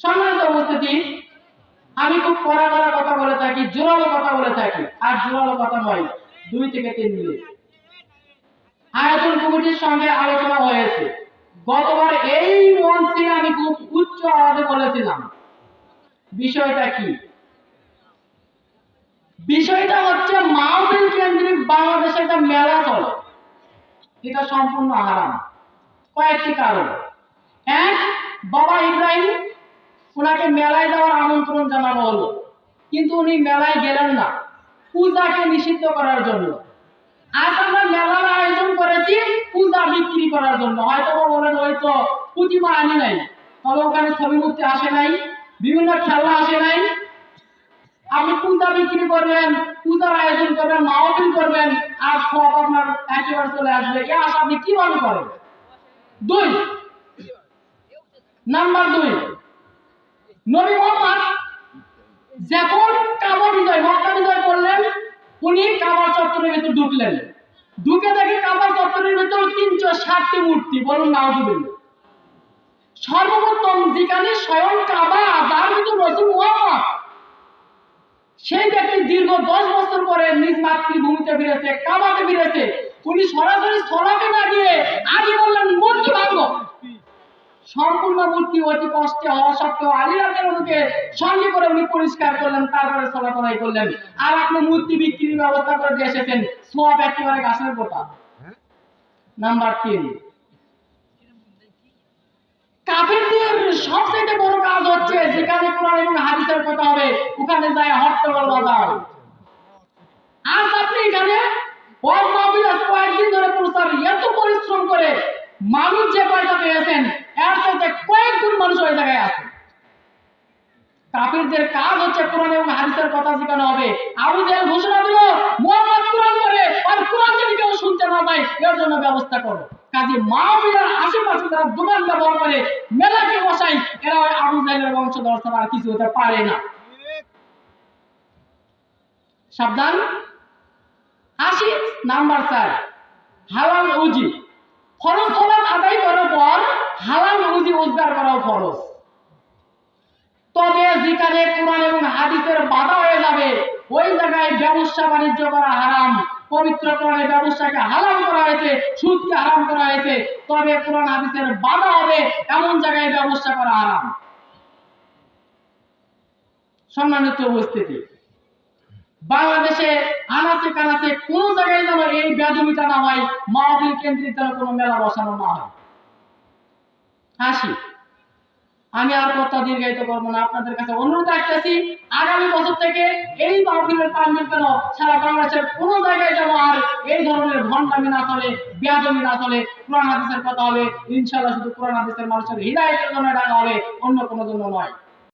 সম্মানিত উপস্থিতি, আমি খুব কড়া কথা বলে থাকি, জোরালো কথা বলে থাকি, আর জোরালো কথা নয়, 2 থেকে 3 মিনিট। আয়োজন কমিটির সঙ্গে আলোচনা হয়েছে। গতবার এই মঞ্চে আমি খুব উচ্চ আওয়াজে বলেছিলাম, বিষয়টা কি? বিষয়টা হচ্ছে মাহফিল কেন্দ্রিক বাংলাদেশে একটা মেলা চলে, এটা সম্পূর্ণ হারাম। কয়েকটি কারণ। এক, বাবা ইব্রাহিম, ওনাকে মেলায় যাওয়ার আমন্ত্রণ জানানো হলো, কিন্তু উনি মেলায় গেলেন না, পূজাকে নিষিদ্ধ করার জন্য। আজ আমরা মেলার আয়োজন করেছি পূজা বিক্রি করার জন্য। হয়তো বলেন হয়তো প্রতিমা আনি নাই, তবে ওখানে ছবি মূর্তি আসে নাই, বিভিন্ন খেলা আসে নাই। আপনি পূজা বিক্রি করবেন, পূজার আয়োজন করবেন, মাহফিল করবেন, আর সব আপনার একেবারে চলে আসবে, এ আশা আপনি কিভাবে করেন? 2 নাম্বার 2, নবী মুহাম্মদ যখন কাবা বিজয়, মক্কা বিজয় করলেন, উনি কাবা চত্বরের ভিতর ঢুকলেন, ঢুকে দেখে কাবা চত্বরের ভিতর 360টি মূর্তি। বলুন নাউজুবিল্লাহ। সর্বপ্রথম যেখানে স্বয়ং কাবা, যার ভিতর রাসূল মুহাম্মদ, সেই ব্যক্তি দীর্ঘ 10 বছর পরে নিজ মাতৃভূমিতে ফিরেছে, কাবাতে ফিরেছে। উনি সরাসরি সলাতে না গিয়ে আগে বললেন মূর্তি ভাঙো। সম্পূর্ণ মূর্তি অতি কষ্টে হওয়া সত্ত্বেও আলী রাদিয়াল্লাহুকে সঙ্গে করে উনি পরিষ্কার করলেন, তারপরে সালাত আদায় করলেন। আর আপনি মূর্তি বিক্রির ব্যবস্থা করে দিয়ে এসেছেন, সওয়াব একেবারে গাছের গোটা। নাম্বার 3, কাফেরদের সবচেয়ে বড় কাজ হচ্ছে যেখানে কোরআন এবং হাদিসের কথা হবে ওখানে যায় হট্টগোল বাজার। আজ আপনি এখানে ওয়াজ মাহফিল কয়েকদিন ধরে প্রচার, এত পরিশ্রম করে মানুষ যে কয়টা পেয়েছেন এর সাথে কয়েক গুণ মানুষ ওই জায়গায় আছে। কাফেরদের কাজ হচ্ছে কোরআন এবং হাদিসের কথা যেখানে হবে, আবু জাহেল ঘোষণা দিল মুহাম্মদ কোরআন পড়ে, আর কোরআন যদি কেউ শুনতে না পায় এর জন্য ব্যবস্থা করো। কাজে মাহফিলের আশেপাশে যারা দোকান ব্যবহার করে মেলাকে বসাই, এরা আবু জাহেলের বংশধর ছাড়া আর কিছু হতে পারে না। সাবধান। আসি নাম্বার 4, হালাল রুজি। ফরজ সালাত আদায় করার পর হালাল রুজি রোজগার করাও ফরজ। তবে যেখানে কোরআন এবং হাদিসের বাধা হয়ে যাবে ওই জায়গায় ব্যবসা বাণিজ্য করা হারাম। পবিত্র কোরআনে ব্যবসাকে হারাম করা হয়েছে, সুদকে হারাম করা হয়েছে, তবে কোরআন হাদিসের বাধা হবে এমন জায়গায় ব্যবসা করা হারাম। সম্মানিত উপস্থিতি, বাংলাদেশে আনাচে কানাচে কোন জায়গায় যেন এই বেদবিটা না হয়, মাহফিল কেন্দ্রিক যেন কোনো মেলা বসানো না হয়। হাসি, আমি আর কথা দীর্ঘায়িত করবো না, আপনাদের কাছে অনুরোধ রাখতেছি আগামী বছর থেকে এই মাহফিলের প্রাঙ্গণ কেন সারা বাংলাদেশের কোন জায়গায় যেন আর এই ধরনের ভণ্ডামি না চলে, বেয়াদবি না চলে। কোরআন হাদিসের কথা হবে, ইনশাআল্লাহ শুধু কোরআন হাদিসের মানুষের হিদায়াতের জন্য ডাকা হবে, অন্য কোনো জন্য নয়।